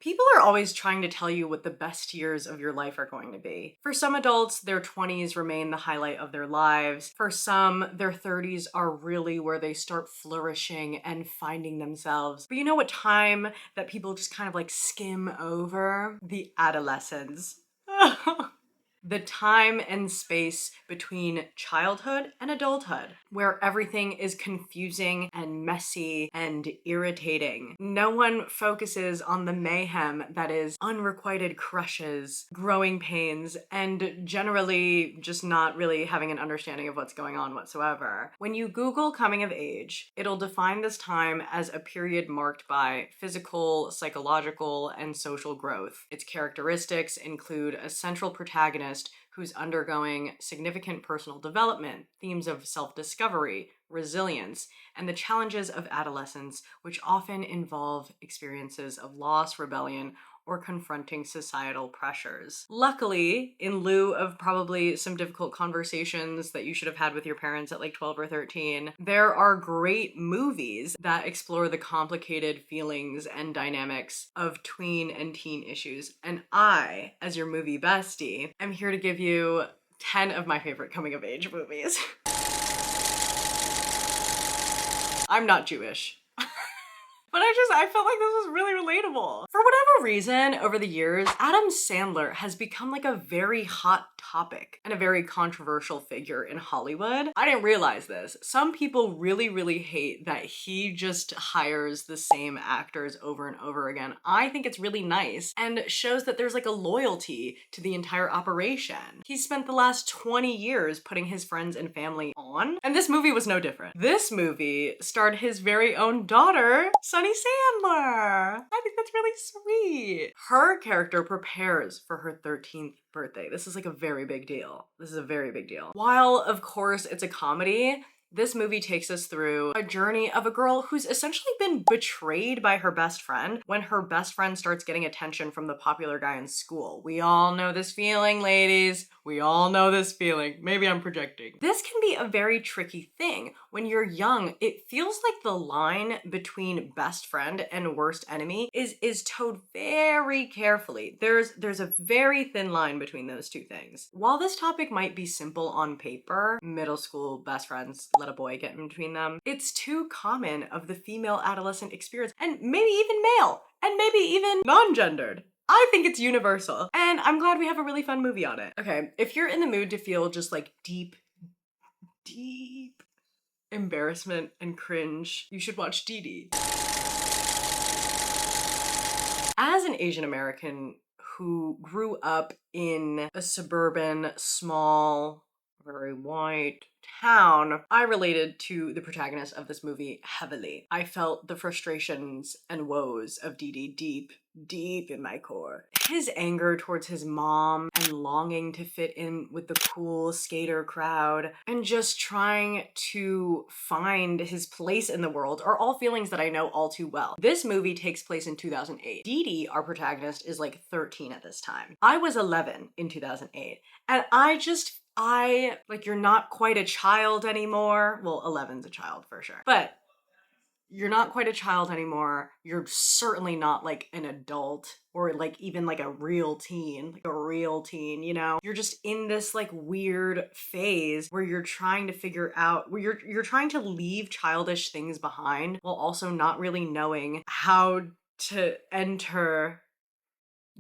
People are always trying to tell you what the best years of your life are going to be. For some adults, their 20s remain the highlight of their lives. For some, their 30s are really where they start flourishing and finding themselves. But you know what time that people just kind of like skim over? The adolescence. The time and space between childhood and adulthood, where everything is confusing and messy and irritating. No one focuses on the mayhem that is unrequited crushes, growing pains, and generally just not really having an understanding of what's going on whatsoever. When you Google coming of age, it'll define this time as a period marked by physical, psychological, and social growth. Its characteristics include a central protagonist who's undergoing significant personal development, themes of self-discovery, resilience, and the challenges of adolescence, which often involve experiences of loss, rebellion, or confronting societal pressures. Luckily, in lieu of probably some difficult conversations that you should have had with your parents at like 12 or 13, there are great movies that explore the complicated feelings and dynamics of tween and teen issues. And I, as your movie bestie, am here to give you 10 of my favorite coming of age movies. I'm not Jewish. But I felt like this was really relatable. For whatever reason, over the years, Adam Sandler has become like a very hot topic and a very controversial figure in Hollywood. I didn't realize this. Some people really, really hate that he just hires the same actors over and over again. I think it's really nice and shows that there's like a loyalty to the entire operation. He spent the last 20 years putting his friends and family on, and this movie was no different. This movie starred his very own daughter, Sunny Sandler. I think that's really sweet. Her character prepares for her 13th birthday. This is like a very big deal. This is a very big deal. While, of course, it's a comedy, this movie takes us through a journey of a girl who's essentially been betrayed by her best friend when her best friend starts getting attention from the popular guy in school. We all know this feeling, ladies. We all know this feeling. Maybe I'm projecting. This can be a very tricky thing. When you're young, it feels like the line between best friend and worst enemy is towed very carefully. There's a very thin line between those two things. While this topic might be simple on paper, middle school best friends, let a boy get in between them, it's too common of the female adolescent experience, and maybe even male, and maybe even non-gendered. I think it's universal, and I'm glad we have a really fun movie on it. Okay, if you're in the mood to feel just like deep embarrassment and cringe, you should watch Didi. As an Asian American who grew up in a suburban, small, very white town, I related to the protagonist of this movie heavily. I felt the frustrations and woes of Didi deep in my core. His anger towards his mom and longing to fit in with the cool skater crowd and just trying to find his place in the world are all feelings that I know all too well. This movie takes place in 2008. Didi, our protagonist, is like 13 at this time. I was 11 in 2008, and you're not quite a child anymore. Well, 11's a child for sure. But you're not quite a child anymore. You're certainly not like an adult or like even like a real teen, you know? You're just in this like weird phase where you're trying to figure out, where you're trying to leave childish things behind while also not really knowing how to enter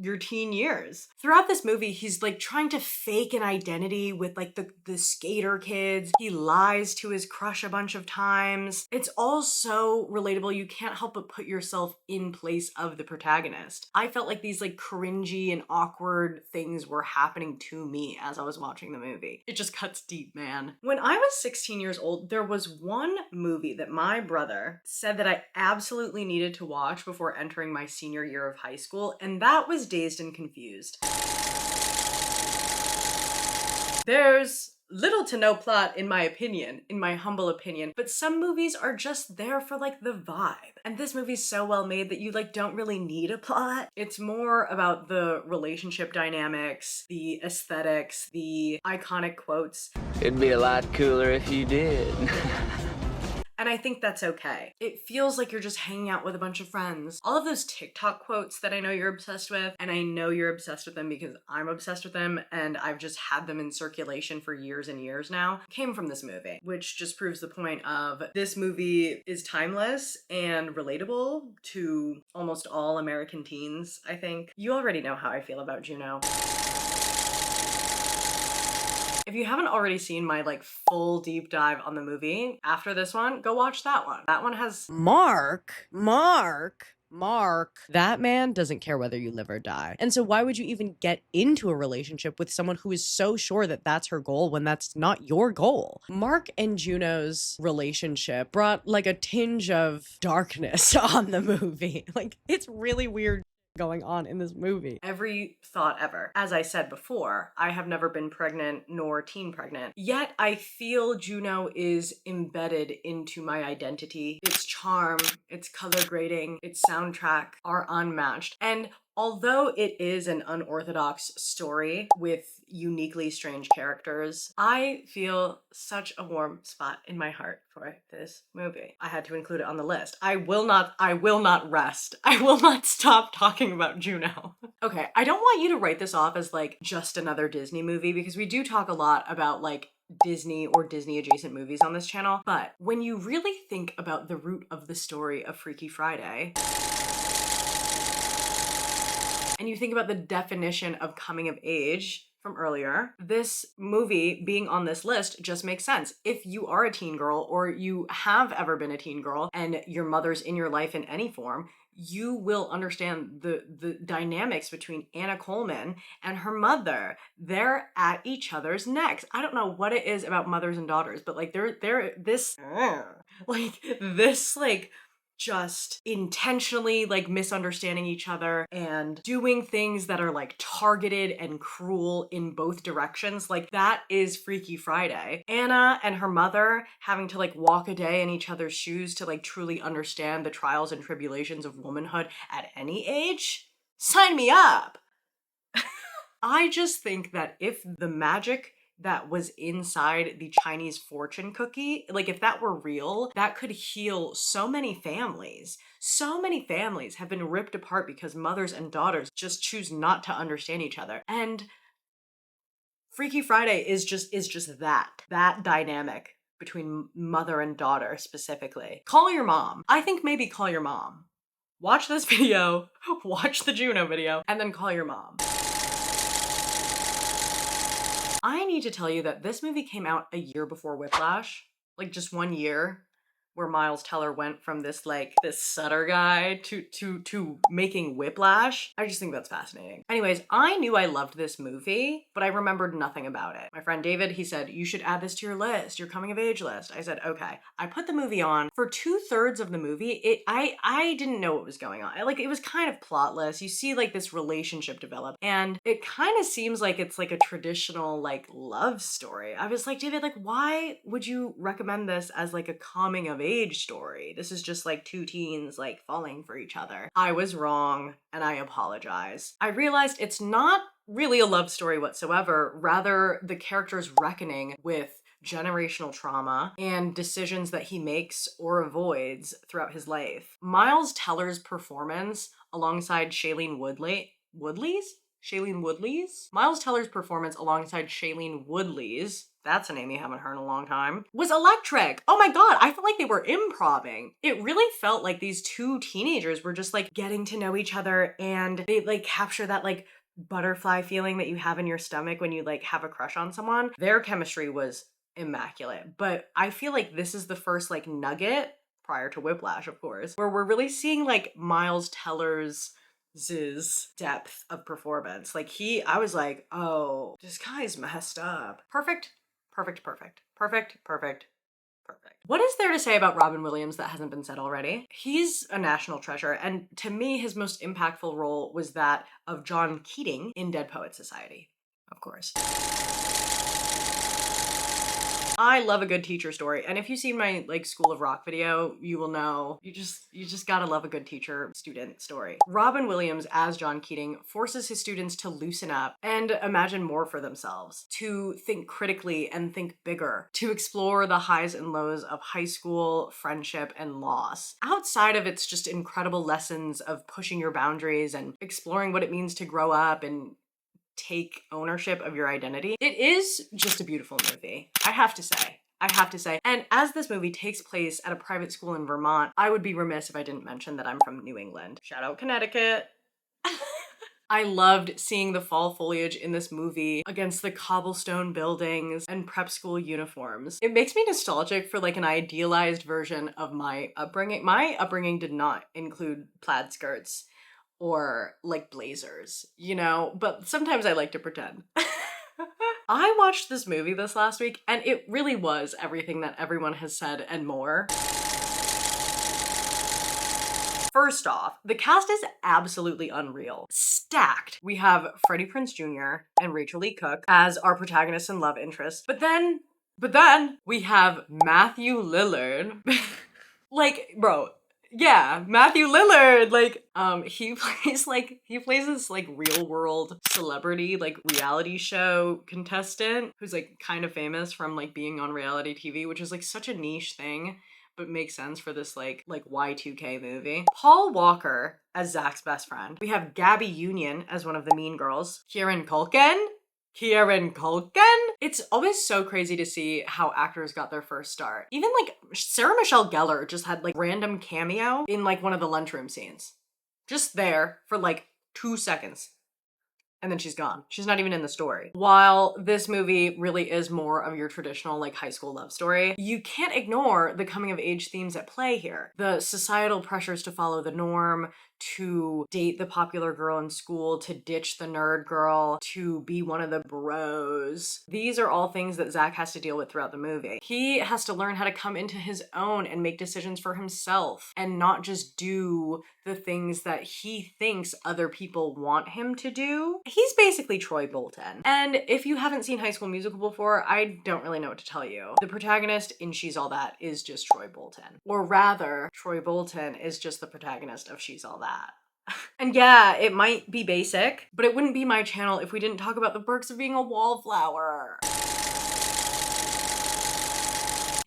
your teen years. Throughout this movie, he's like trying to fake an identity with like the skater kids. He lies to his crush a bunch of times. It's all so relatable. You can't help but put yourself in place of the protagonist. I felt like these like cringy and awkward things were happening to me as I was watching the movie. It just cuts deep, man. When I was 16 years old, there was one movie that my brother said that I absolutely needed to watch before entering my senior year of high school, and that was Dazed and Confused. There's little to no plot in my humble opinion, but some movies are just there for like the vibe. And this movie's so well made that you like don't really need a plot. It's more about the relationship dynamics, the aesthetics, the iconic quotes. It'd be a lot cooler if you did. And I think that's okay. It feels like you're just hanging out with a bunch of friends. All of those TikTok quotes that I know you're obsessed with, and I know you're obsessed with them because I'm obsessed with them and I've just had them in circulation for years and years now, came from this movie, which just proves the point of this movie is timeless and relatable to almost all American teens, I think. You already know how I feel about Juno. If you haven't already seen my like full deep dive on the movie, after this one, go watch that one. That one has Mark. That man doesn't care whether you live or die. And so why would you even get into a relationship with someone who is so sure that that's her goal when that's not your goal? Mark and Juno's relationship brought like a tinge of darkness on the movie. Like, it's really weird going on in this movie. Every thought ever. As I said before, I have never been pregnant nor teen pregnant, yet I feel Juno is embedded into my identity. Its charm, its color grading, its soundtrack are unmatched. And although it is an unorthodox story with uniquely strange characters, I feel such a warm spot in my heart for this movie. I had to include it on the list. I will not rest. I will not stop talking about Juno. Okay, I don't want you to write this off as like just another Disney movie, because we do talk a lot about like Disney or Disney adjacent movies on this channel. But when you really think about the root of the story of Freaky Friday, and you think about the definition of coming of age from earlier, this movie being on this list just makes sense. If you are a teen girl or you have ever been a teen girl and your mother's in your life in any form, you will understand the dynamics between Anna Coleman and her mother. They're at each other's necks. I don't know what it is about mothers and daughters, but like they're this just intentionally like misunderstanding each other and doing things that are like targeted and cruel in both directions. Like, that is Freaky Friday. Anna and her mother having to like walk a day in each other's shoes to like truly understand the trials and tribulations of womanhood at any age. Sign me up. I just think that if the magic that was inside the Chinese fortune cookie, like if that were real, that could heal so many families. So many families have been ripped apart because mothers and daughters just choose not to understand each other. And Freaky Friday is just that dynamic between mother and daughter specifically. Call your mom. I think maybe call your mom. Watch this video, watch the Juno video, and then call your mom. I need to tell you that this movie came out a year before Whiplash, like just 1 year, where Miles Teller went from this Sutter guy to making Whiplash. I just think that's fascinating. Anyways, I knew I loved this movie, but I remembered nothing about it. My friend David, he said, you should add this to your list, your coming of age list. I said, okay. I put the movie on. For 2/3 of the movie, I didn't know what was going on. Like, it was kind of plotless. You see like this relationship develop, and it kind of seems like it's like a traditional like love story. I was like, David, like, why would you recommend this as like a coming of age story? This is just like two teens like falling for each other. I was wrong, and I apologize. I realized it's not really a love story whatsoever, rather the character's reckoning with generational trauma and decisions that he makes or avoids throughout his life. Miles Teller's performance alongside Shailene Miles Teller's performance alongside Shailene Woodley's, that's a name you haven't heard in a long time, was electric. Oh my god, I felt like they were improving. It really felt like these two teenagers were just like getting to know each other, and they like capture that like butterfly feeling that you have in your stomach when you like have a crush on someone. Their chemistry was immaculate, but I feel like this is the first like nugget, prior to Whiplash of course, where we're really seeing like Miles Teller's depth of performance. Like I was like, oh, this guy's messed up. Perfect. What is there to say about Robin Williams that hasn't been said already? He's a national treasure, and to me, his most impactful role was that of John Keating in Dead Poets Society, of course. I love a good teacher story. And if you've seen my like School of Rock video, you will know you just gotta love a good teacher student story. Robin Williams as John Keating forces his students to loosen up and imagine more for themselves, to think critically and think bigger, to explore the highs and lows of high school, friendship, and loss. Outside of its just incredible lessons of pushing your boundaries and exploring what it means to grow up and take ownership of your identity, it is just a beautiful movie. I have to say. And as this movie takes place at a private school in Vermont, I would be remiss if I didn't mention that I'm from New England. Shout out Connecticut. I loved seeing the fall foliage in this movie against the cobblestone buildings and prep school uniforms. It makes me nostalgic for like an idealized version of my upbringing. My upbringing did not include plaid skirts or like blazers, you know, but sometimes I like to pretend. I watched this movie this last week and it really was everything that everyone has said and more. First off, the cast is absolutely unreal. Stacked. We have Freddie Prinze Jr. and Rachel Lee Cook as our protagonists and love interests. But then we have Matthew Lillard. Like, bro, yeah, Matthew Lillard, like, he plays this, like, real-world celebrity, like, reality show contestant who's, like, kind of famous from, like, being on reality TV, which is, like, such a niche thing, but makes sense for this, like Y2K movie. Paul Walker as Zach's best friend. We have Gabby Union as one of the mean girls. Kieran Culkin? It's always so crazy to see how actors got their first start. Even like Sarah Michelle Gellar just had like random cameo in like one of the lunchroom scenes. Just there for like 2 seconds. And then she's gone. She's not even in the story. While this movie really is more of your traditional like high school love story, you can't ignore the coming of age themes at play here. The societal pressures to follow the norm, to date the popular girl in school, to ditch the nerd girl, to be one of the bros. These are all things that Zach has to deal with throughout the movie. He has to learn how to come into his own and make decisions for himself and not just do the things that he thinks other people want him to do. He's basically Troy Bolton. And if you haven't seen High School Musical before, I don't really know what to tell you. The protagonist in She's All That is just Troy Bolton. Or rather, Troy Bolton is just the protagonist of She's All That. And yeah, it might be basic, but it wouldn't be my channel if we didn't talk about the perks of being a wallflower.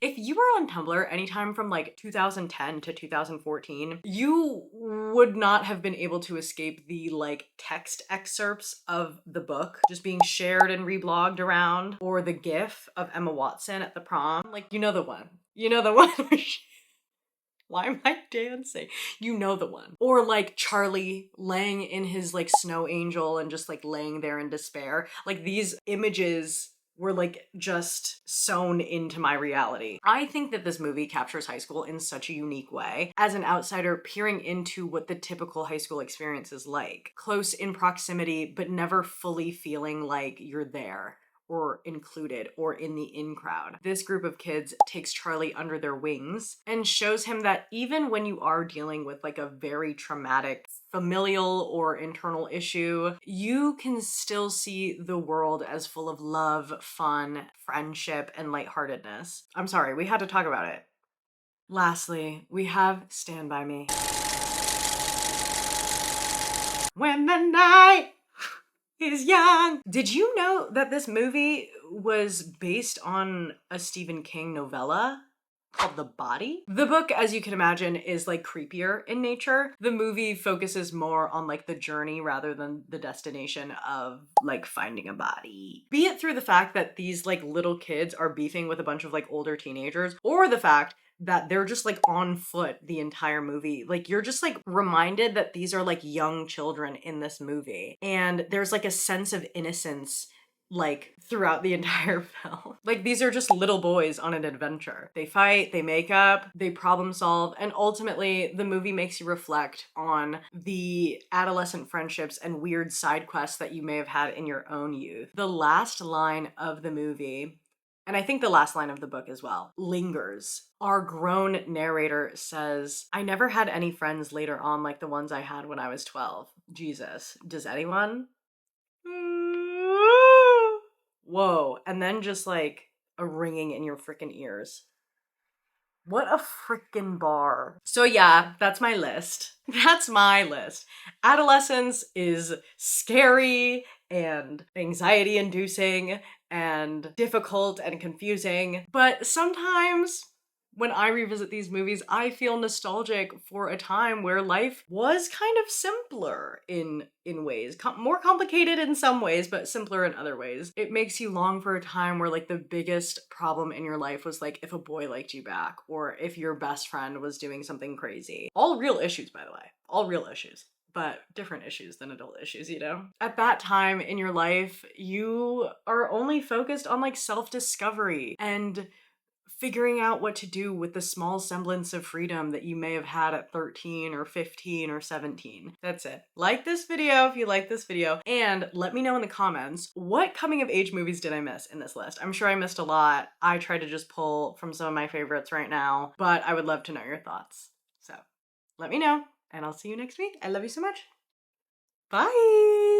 If you were on Tumblr anytime from like 2010 to 2014, you would not have been able to escape the like text excerpts of the book just being shared and reblogged around, or the gif of Emma Watson at the prom. Like, you know the one. You know the one where why am I dancing? You know the one. Or like Charlie laying in his like snow angel and just like laying there in despair. Like these images were like just sewn into my reality. I think that this movie captures high school in such a unique way. As an outsider peering into what the typical high school experience is like. Close in proximity, but never fully feeling like you're there or included or in the in crowd. This group of kids takes Charlie under their wings and shows him that even when you are dealing with like a very traumatic familial or internal issue, you can still see the world as full of love, fun, friendship, and lightheartedness. I'm sorry, we had to talk about it. Lastly, we have Stand By Me. When the night is young. Did you know that this movie was based on a Stephen King novella called The Body? The book, as you can imagine, is like creepier in nature. The movie focuses more on like the journey rather than the destination of like finding a body. Be it through the fact that these like little kids are beefing with a bunch of like older teenagers, or the fact that they're just like on foot the entire movie. Like you're just like reminded that these are like young children in this movie. And there's like a sense of innocence like throughout the entire film. Like these are just little boys on an adventure. They fight, they make up, they problem solve, and ultimately the movie makes you reflect on the adolescent friendships and weird side quests that you may have had in your own youth. The last line of the movie, and I think the last line of the book as well, lingers. Our grown narrator says, "I never had any friends later on like the ones I had when I was 12. Jesus, does anyone?" Whoa. And then just like a ringing in your freaking ears. What a freaking bar. So yeah, that's my list. That's my list. Adolescence is scary and anxiety inducing and difficult and confusing, but sometimes when I revisit these movies, I feel nostalgic for a time where life was kind of simpler in ways. More complicated in some ways, but simpler in other ways. It makes you long for a time where like the biggest problem in your life was like if a boy liked you back or if your best friend was doing something crazy. All real issues, by the way. All real issues. But different issues than adult issues, you know? At that time in your life, you are only focused on like self-discovery and figuring out what to do with the small semblance of freedom that you may have had at 13 or 15 or 17. That's it. Like this video if you like this video, and let me know in the comments, what coming of age movies did I miss in this list? I'm sure I missed a lot. I tried to just pull from some of my favorites right now, but I would love to know your thoughts. So let me know, and I'll see you next week. I love you so much. Bye!